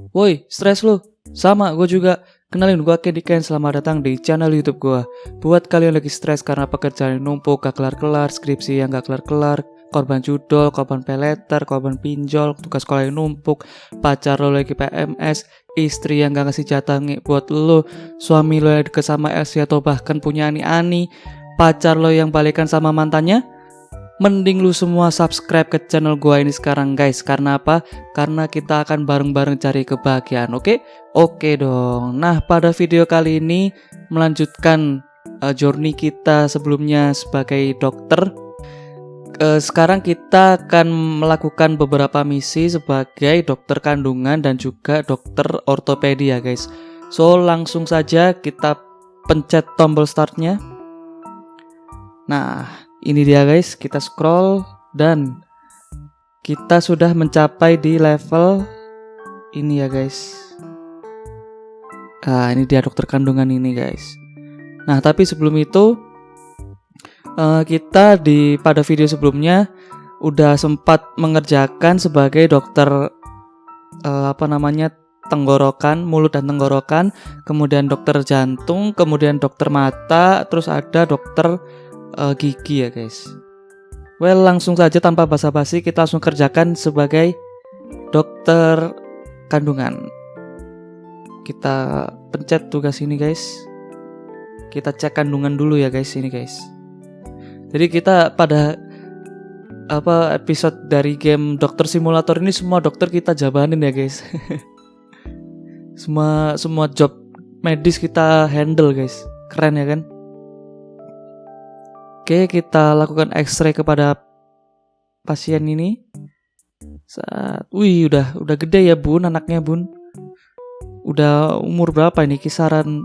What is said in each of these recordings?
Woi, stres lu? Sama, gue juga. Kenalin, gue Candy Ken, selamat datang di channel YouTube gue. Buat kalian lagi stres karena pekerjaan yang numpuk, gak kelar-kelar, skripsi yang gak kelar-kelar, korban judol, korban peleter, korban pinjol, tugas sekolah yang numpuk, pacar lo lagi PMS, istri yang gak ngasih jatah buat lo, suami lo yang deket sama LC atau bahkan punya ani-ani, pacar lo yang balikan sama mantannya. Mending lu semua subscribe ke channel gua ini sekarang guys. Karena apa? Karena kita akan bareng-bareng cari kebahagiaan, oke? Oke dong. Nah, pada video kali ini melanjutkan journey kita sebelumnya sebagai dokter. Sekarang kita akan melakukan beberapa misi sebagai dokter kandungan dan juga dokter ortopedi ya guys. So, langsung saja kita pencet tombol startnya. Nah, ini dia guys, kita scroll dan kita sudah mencapai di level ini ya guys. Nah, ini dia dokter kandungan ini guys. Nah, tapi sebelum itu kita pada video sebelumnya udah sempat mengerjakan sebagai dokter tenggorokan, mulut dan tenggorokan, kemudian dokter jantung, kemudian dokter mata, terus ada dokter gigi ya guys. Well, langsung saja tanpa basa-basi kita langsung kerjakan sebagai dokter kandungan. Kita pencet tugas ini guys. Kita cek kandungan dulu ya guys ini guys. Jadi kita pada episode dari game dokter simulator ini semua dokter kita jabanin ya guys. semua job medis kita handle guys. Keren ya kan? Oke, kita lakukan X-ray kepada pasien ini. Wih, udah gede ya bun, anaknya bun. Udah umur berapa ini? Kisaran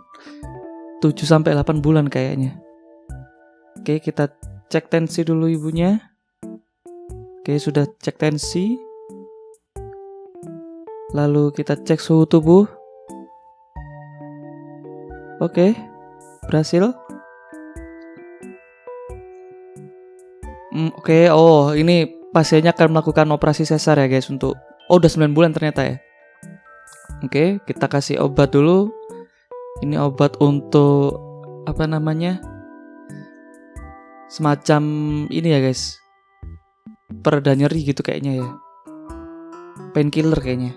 7-8 bulan kayaknya. Oke, kita cek tensi dulu ibunya. Oke, sudah cek tensi. Lalu kita cek suhu tubuh. Oke, berhasil. Oke, ini pasiennya akan melakukan operasi sesar ya guys untuk udah 9 bulan ternyata ya. Oke, kita kasih obat dulu. Ini obat untuk semacam ini ya guys. Pereda nyeri gitu kayaknya ya. Painkiller kayaknya.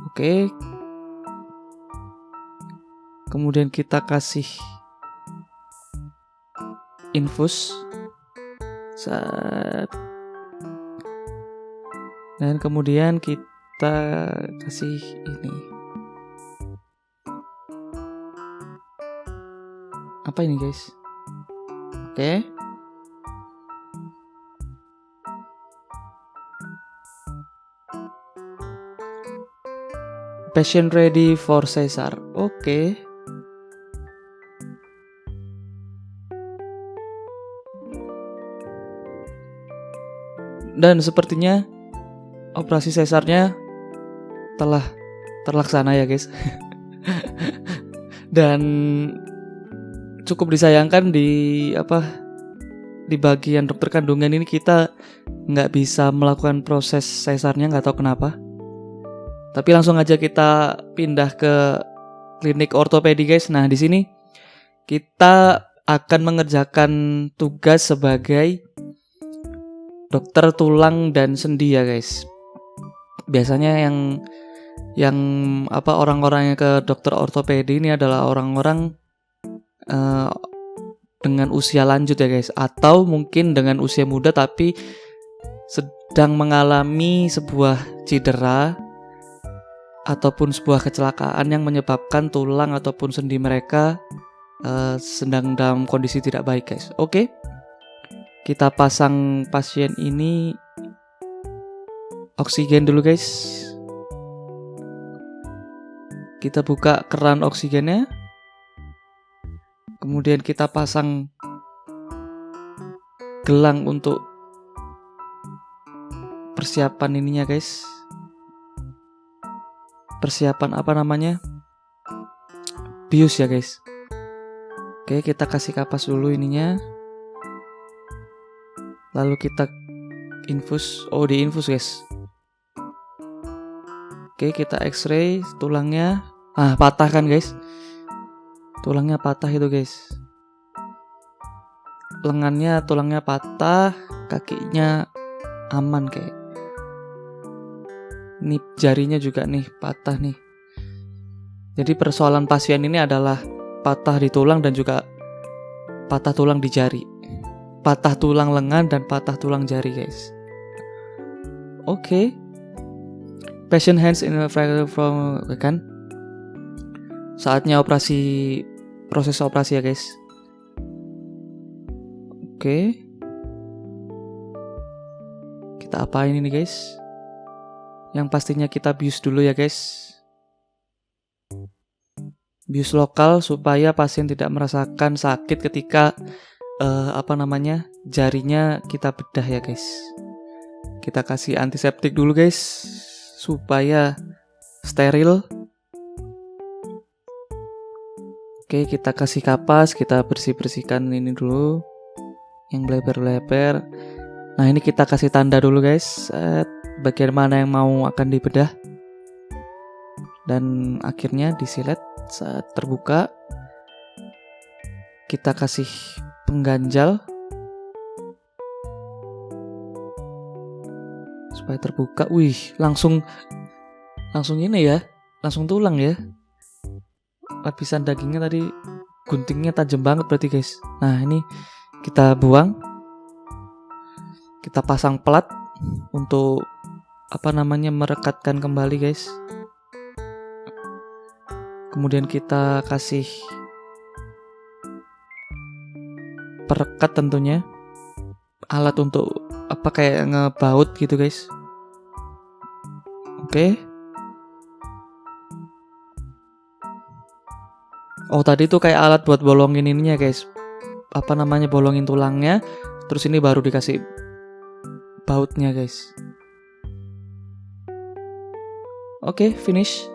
Oke. Kemudian kita kasih infus. Dan kemudian kita kasih ini. Apa ini guys? Oke. Patient ready for Caesar. Oke. Dan sepertinya operasi sesarnya telah terlaksana ya guys. Dan cukup disayangkan di bagian dokter kandungan ini kita nggak bisa melakukan proses sesarnya, nggak tahu kenapa. Tapi langsung aja kita pindah ke klinik ortopedi guys. Nah di sini kita akan mengerjakan tugas sebagai dokter tulang dan sendi ya guys. Biasanya yang orang-orang yang ke dokter ortopedi ini adalah orang-orang dengan usia lanjut ya guys, atau mungkin dengan usia muda tapi sedang mengalami sebuah cedera ataupun sebuah kecelakaan yang menyebabkan tulang ataupun sendi mereka sedang dalam kondisi tidak baik guys. Oke. Kita pasang pasien ini oksigen dulu guys. Kita buka keran oksigennya. Kemudian kita pasang gelang untuk persiapan ininya guys. Persiapan bius ya guys. Oke, kita kasih kapas dulu ininya. Lalu kita infus. Diinfus guys. Oke, kita X-ray tulangnya. Patah kan guys. Tulangnya patah itu guys. Tulangnya patah, kakinya aman kayak. Nih jarinya juga nih patah nih. Jadi persoalan pasien ini adalah patah di tulang dan juga patah tulang di jari. Patah tulang lengan dan patah tulang jari guys. Oke. Patient hands in a fracture from, kan? Saatnya proses operasi ya guys. Oke. Kita apain ini guys? Yang pastinya kita bius dulu ya guys. Bius lokal supaya pasien tidak merasakan sakit ketika jarinya kita bedah ya guys. Kita kasih antiseptik dulu guys supaya steril. Oke, kita kasih kapas, kita bersihkan ini dulu yang lebar-lebar. Nah, ini kita kasih tanda dulu guys, bagian mana yang mau akan dibedah. Dan akhirnya disilet saat terbuka. Kita kasih pengganjal supaya terbuka. Wih, langsung ini ya, langsung tulang ya. Lapisan dagingnya tadi guntingnya tajam banget berarti guys. Nah, ini kita buang. Kita pasang plat untuk merekatkan kembali guys. Kemudian kita kasih perekat tentunya. Alat untuk kayak ngebaut gitu guys. Oke. Oh, tadi tuh kayak alat buat bolongin ininya guys. Bolongin tulangnya. Terus ini baru dikasih bautnya guys. Oke, finish.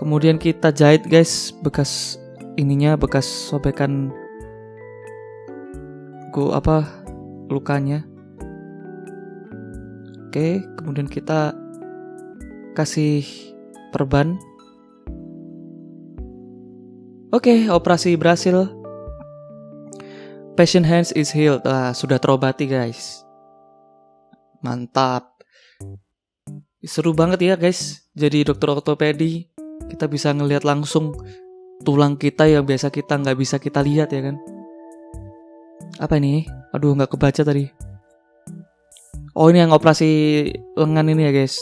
Kemudian kita jahit guys, bekas sobekan lukanya. Oke, kemudian kita kasih perban. Oke, operasi berhasil. Patient hands is healed. Sudah terobati guys. Mantap. Seru banget ya guys. Jadi dokter ortopedi, kita bisa ngelihat langsung tulang kita yang biasa kita nggak bisa kita lihat ya kan. Apa ini? Aduh, nggak kebaca tadi. Oh, ini yang operasi lengan ini ya guys.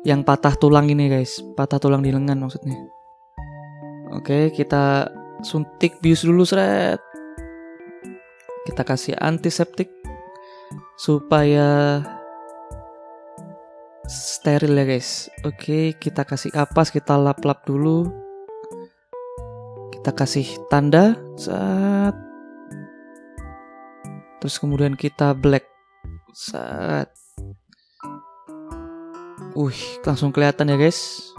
Yang patah tulang ini guys. Patah tulang di lengan maksudnya. Oke, kita suntik bius dulu seret. Kita kasih antiseptik supaya steril ya guys. Oke, kita kasih kapas, kita lap-lap dulu. Kita kasih tanda saat. Terus kemudian kita black saat. Langsung kelihatan ya guys.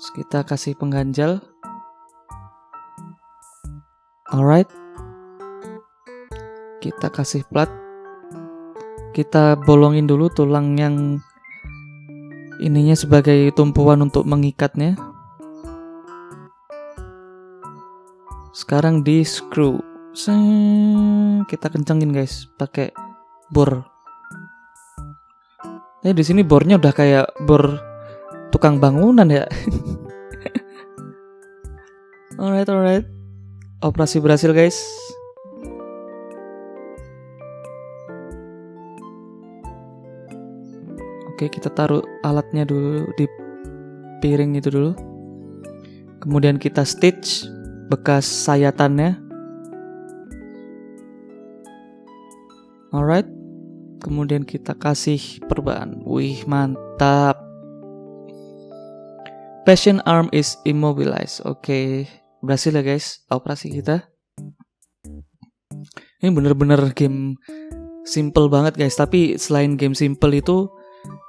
Terus kita kasih pengganjal. Alright. Kita kasih plat. Kita bolongin dulu tulang yang ininya sebagai tumpuan untuk mengikatnya. Sekarang di screw. Kita kencengin guys pakai bor. Di sini bornya udah kayak bor tukang bangunan ya. Alright. Operasi berhasil guys. Oke, kita taruh alatnya dulu di piring itu dulu. Kemudian kita stitch bekas sayatannya. Alright. Kemudian kita kasih perban. Wih, mantap. Patient arm is immobilized. Oke, berhasil ya guys operasi kita. Ini bener-bener game simple banget guys. Tapi selain game simple itu,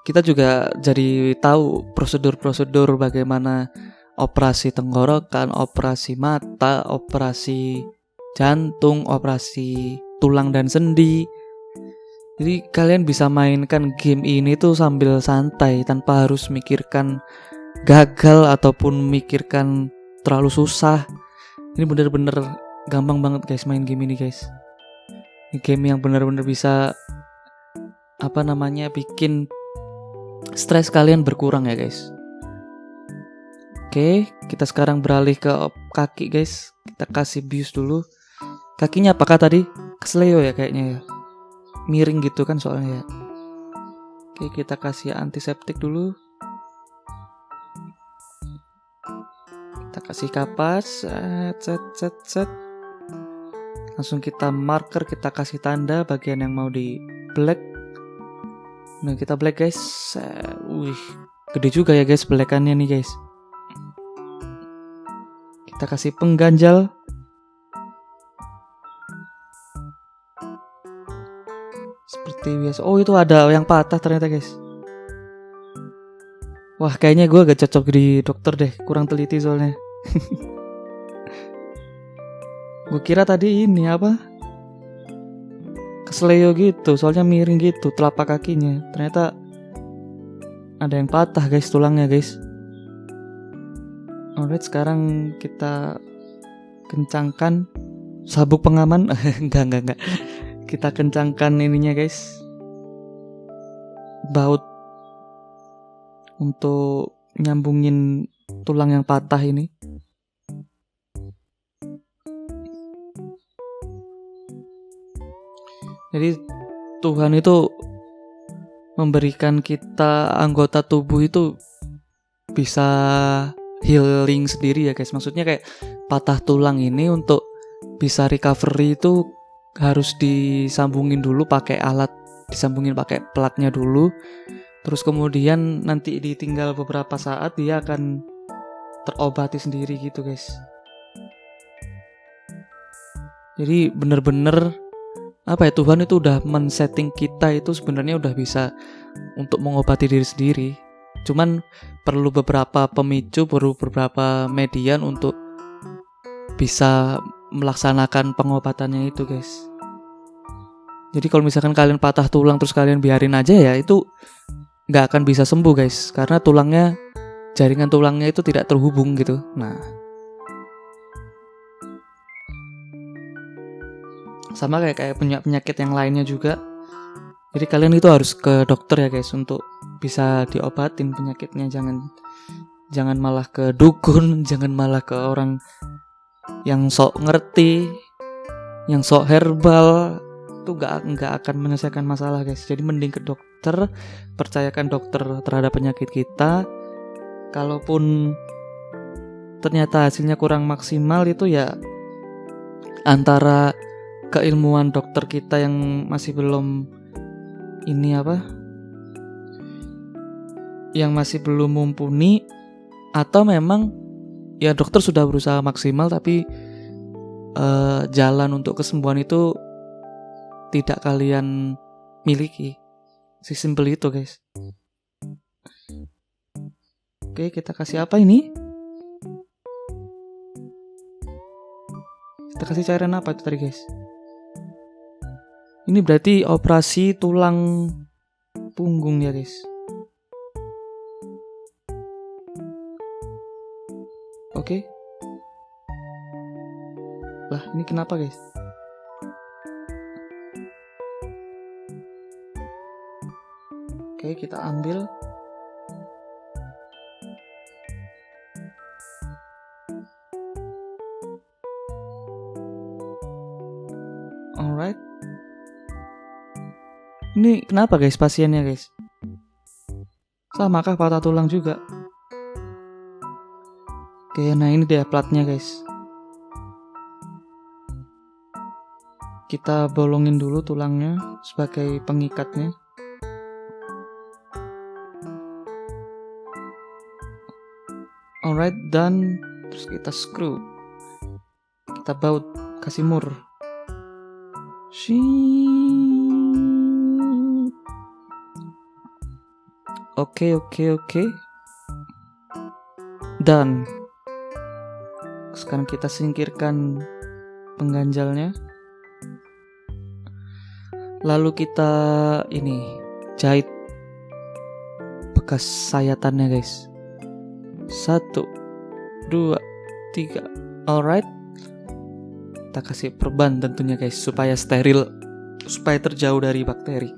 kita juga jadi tahu prosedur-prosedur bagaimana operasi tenggorokan, operasi mata, operasi jantung, operasi tulang dan sendi. Jadi kalian bisa mainkan game ini tuh sambil santai tanpa harus mikirkan gagal ataupun mikirkan terlalu susah. Ini bener-bener gampang banget guys main game ini guys. Ini game yang bener-bener bisa bikin stres kalian berkurang ya guys. Oke, kita sekarang beralih ke kaki guys. Kita kasih bius dulu. Kakinya apakah tadi? Kesleo ya kayaknya ya. Miring gitu kan soalnya ya. Oke, kita kasih antiseptik dulu. Kita kasih kapas. Set. Langsung kita marker, kita kasih tanda bagian yang mau di black. Nah, kita black guys. Wih, gede juga ya guys blackannya nih guys. Kita kasih pengganjal. Seperti biasa. Oh, itu ada yang patah ternyata guys. Wah, kayaknya gue gak cocok di dokter deh. Kurang teliti soalnya. Gue kira tadi ini kesleo gitu. Soalnya miring gitu telapak kakinya. Ternyata ada yang patah guys tulangnya guys. Alright, sekarang kita kencangkan sabuk pengaman. Enggak. Kita kencangkan ininya guys, baut untuk nyambungin tulang yang patah ini. Jadi Tuhan itu memberikan kita anggota tubuh itu bisa healing sendiri ya guys. Maksudnya kayak patah tulang ini untuk bisa recovery itu harus disambungin dulu pakai alat, disambungin pakai platnya dulu. Terus kemudian nanti ditinggal beberapa saat dia akan terobati sendiri gitu guys. Jadi bener-bener Tuhan itu udah men-setting kita itu sebenarnya udah bisa untuk mengobati diri sendiri. Cuman perlu beberapa pemicu, perlu beberapa median untuk bisa melaksanakan pengobatannya itu guys. Jadi kalau misalkan kalian patah tulang terus kalian biarin aja ya, itu gak akan bisa sembuh guys. Karena jaringan tulangnya itu tidak terhubung gitu. Nah, sama kayak penyakit yang lainnya juga. Jadi kalian itu harus ke dokter ya guys untuk bisa diobatin penyakitnya. Jangan malah ke dukun, jangan malah ke orang yang sok ngerti, yang sok herbal. Itu nggak akan menyelesaikan masalah guys. Jadi mending ke dokter, percayakan dokter terhadap penyakit kita. Kalaupun ternyata hasilnya kurang maksimal, itu ya antara keilmuan dokter kita yang masih belum yang masih belum mumpuni, atau memang ya dokter sudah berusaha maksimal tapi jalan untuk kesembuhan itu tidak kalian miliki. Sesimpel itu guys. Oke, kita kasih apa ini? Kita kasih cairan apa itu tadi guys? Ini berarti operasi tulang punggung ya guys. Oke. Lah, ini kenapa guys? Oke, kita ambil. Alright. Ini kenapa guys pasiennya guys? Samakah patah tulang juga? Oke, nah ini dia platnya guys. Kita bolongin dulu tulangnya sebagai pengikatnya. Alright, done. Terus kita screw. Kita baut, kasih mur. Oke. Done. Sekarang kita singkirkan pengganjalnya. Lalu kita ini jahit bekas sayatannya guys. 1, 2, 3. Alright. Kita kasih perban tentunya guys, supaya steril, supaya terjauh dari bakteri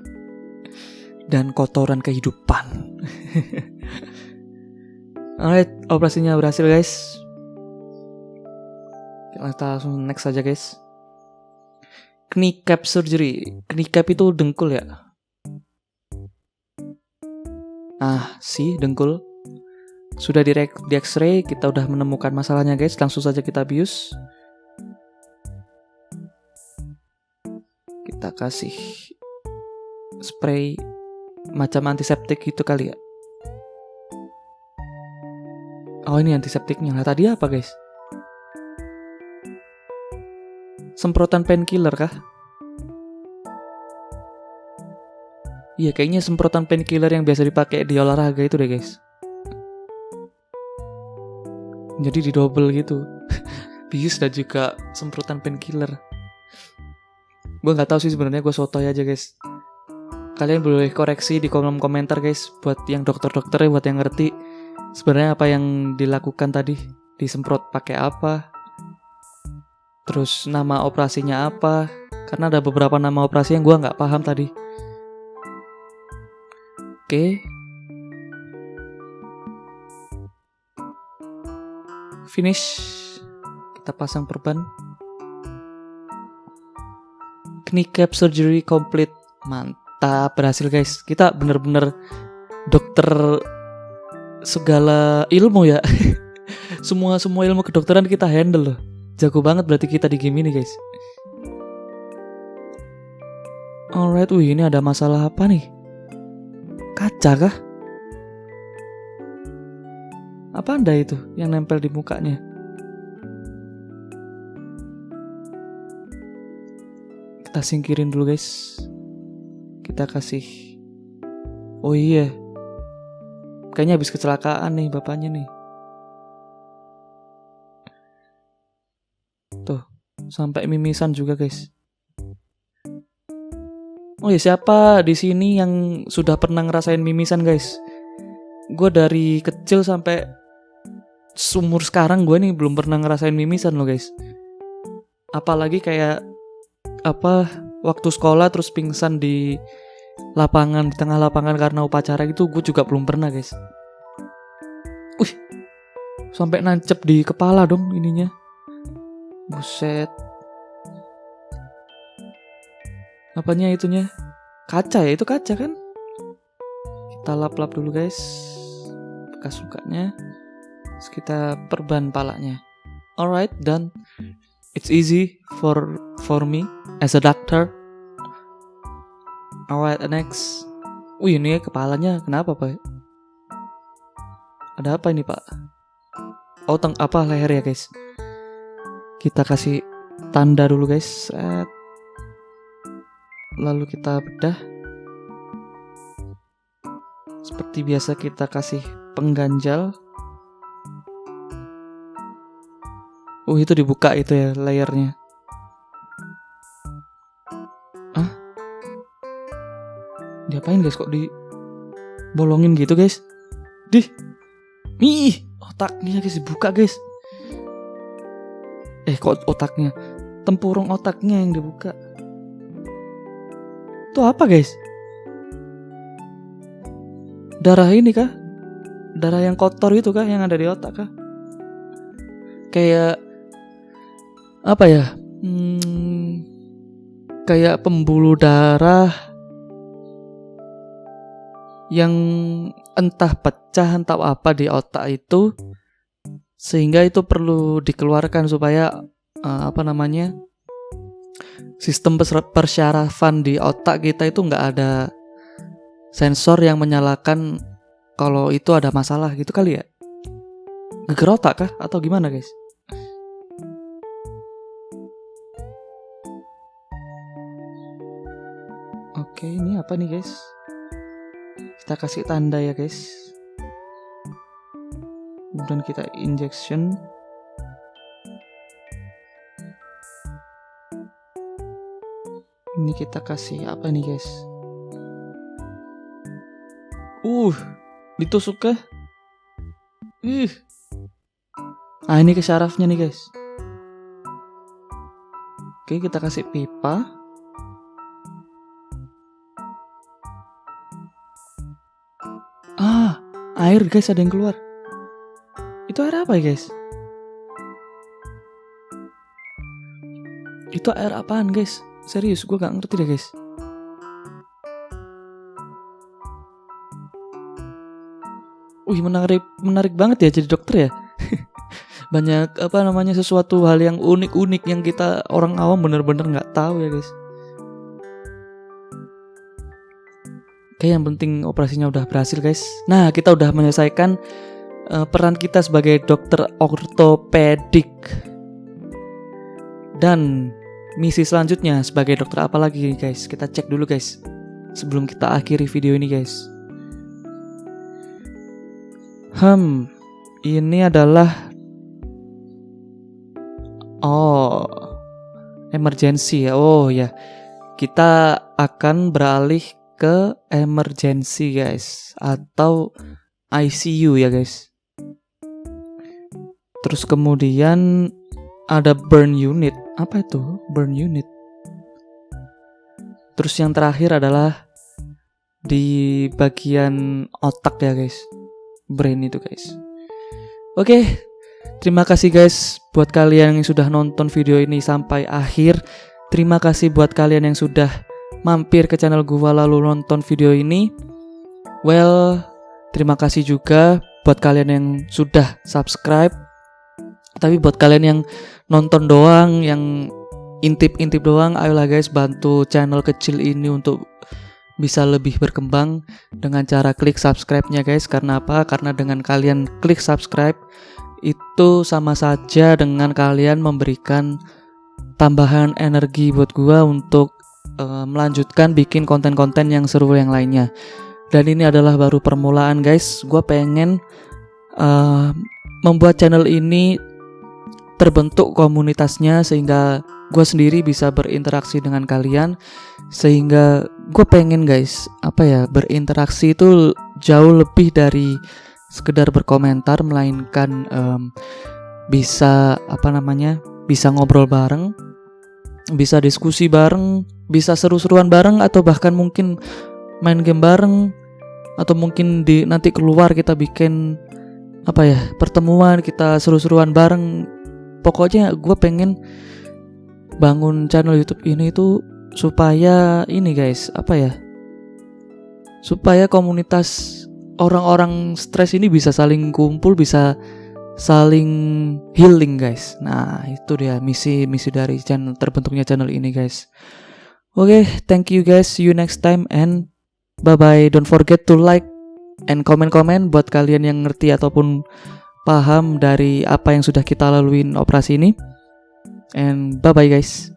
dan kotoran kehidupan. Alright, operasinya berhasil guys. Kita langsung next saja guys. Kneecap surgery. Kneecap itu dengkul ya? Dengkul. Sudah di X-ray, kita udah menemukan masalahnya guys. Langsung saja kita bius. Kita kasih spray macam antiseptik gitu kali ya. Oh, ini antiseptiknya. Nah, tadi apa guys? Semprotan painkiller kah? Iya, kayaknya semprotan painkiller yang biasa dipakai di olahraga itu deh guys. Jadi di double gitu. Bius dan juga semprotan painkiller. Gue nggak tahu sih sebenarnya, gue sotoy aja guys. Kalian boleh koreksi di kolom komentar guys, buat yang dokter-dokter, buat yang ngerti sebenarnya apa yang dilakukan tadi, disemprot pakai apa, terus nama operasinya apa, karena ada beberapa nama operasi yang gue nggak paham tadi. Oke. Finish. Kita pasang perban. Kneecap surgery complete. Mantap, berhasil guys. Kita bener-bener dokter segala ilmu ya. Semua ilmu kedokteran kita handle loh. Jago banget berarti kita di game ini guys. Alright, ini ada masalah apa nih? Kaca kah? Apa anda itu yang nempel di mukanya? Kita singkirin dulu guys. Kita kasih. Oh iya, kayaknya habis kecelakaan nih bapaknya nih. Tuh, sampai mimisan juga guys. Oh ya, siapa di sini yang sudah pernah ngerasain mimisan guys? Gue dari kecil sampai umur sekarang gue nih belum pernah ngerasain mimisan loh guys. Apalagi kayak waktu sekolah terus pingsan di lapangan, di tengah lapangan karena upacara gitu, gue juga belum pernah guys. Sampai nancep di kepala dong ininya. Buset. Apanya itunya? Kaca ya, itu kaca kan? Kita lap-lap dulu guys bekas lukanya. Terus kita perban palanya. Alright, done. It's easy for me as a doctor. Alright, next. Ini kepalanya kenapa pak? Ada apa ini pak? Oh, leher ya guys. Kita kasih tanda dulu guys. Set. Lalu kita bedah. Seperti biasa kita kasih pengganjal. Itu dibuka itu ya layernya. Diapain guys, kok dibolongin gitu guys? Otaknya guys dibuka guys. Kok otaknya? Tempurung otaknya yang dibuka. Itu apa guys? Darah ini kah? Darah yang kotor itu kah yang ada di otak kah? Kayak apa ya? Kayak pembuluh darah yang entah pecah entah apa di otak itu, sehingga itu perlu dikeluarkan supaya sistem persyarafan di otak kita itu nggak ada sensor yang menyalakan kalau itu ada masalah gitu kali ya. Geger otak kah atau gimana guys? Oke, ini apa nih guys? Kita kasih tanda ya guys. Kemudian kita injection. Ini kita kasih apa nih guys? Ditusuk kah? Ini ke syarafnya nih guys. Oke, kita kasih pipa. Air guys, ada yang keluar. Itu air apa ya guys? Itu air apaan guys? Serius, gue gak ngerti deh guys. Menarik banget ya jadi dokter ya. Banyak sesuatu hal yang unik-unik yang kita orang awam bener-bener gak tahu ya guys. Oke, yang penting operasinya udah berhasil guys. Nah, kita udah menyelesaikan peran kita sebagai dokter ortopedik. Dan misi selanjutnya sebagai dokter apa lagi guys? Kita cek dulu guys sebelum kita akhiri video ini guys. Ini adalah emergency ya. Ya. Kita akan beralih ke emergency guys, atau ICU ya guys. Terus kemudian ada burn unit. Apa itu burn unit? Terus yang terakhir adalah di bagian otak ya guys, brain itu guys. Oke, terima kasih guys buat kalian yang sudah nonton video ini sampai akhir. Terima kasih buat kalian yang sudah mampir ke channel gua lalu nonton video ini. Terima kasih juga buat kalian yang sudah subscribe. Tapi buat kalian yang nonton doang, yang intip-intip doang, ayolah guys bantu channel kecil ini untuk bisa lebih berkembang dengan cara klik subscribe-nya guys. Karena apa? Karena dengan kalian klik subscribe itu sama saja dengan kalian memberikan tambahan energi buat gua untuk melanjutkan bikin konten-konten yang seru yang lainnya. Dan ini adalah baru permulaan guys. Gue pengen membuat channel ini terbentuk komunitasnya, sehingga gue sendiri bisa berinteraksi dengan kalian. Sehingga gue pengen guys berinteraksi itu jauh lebih dari sekedar berkomentar, melainkan bisa bisa ngobrol bareng, bisa diskusi bareng, bisa seru-seruan bareng, atau bahkan mungkin main game bareng, atau mungkin nanti keluar kita bikin pertemuan, kita seru-seruan bareng. Pokoknya gue pengen bangun channel YouTube ini tuh supaya ini guys, supaya komunitas orang-orang stres ini bisa saling kumpul, bisa saling healing guys. Nah, itu dia misi dari terbentuknya channel ini guys. Oke, thank you guys. See you next time and bye bye. Don't forget to like and comment buat kalian yang ngerti ataupun paham dari apa yang sudah kita laluin operasi ini. And bye bye guys.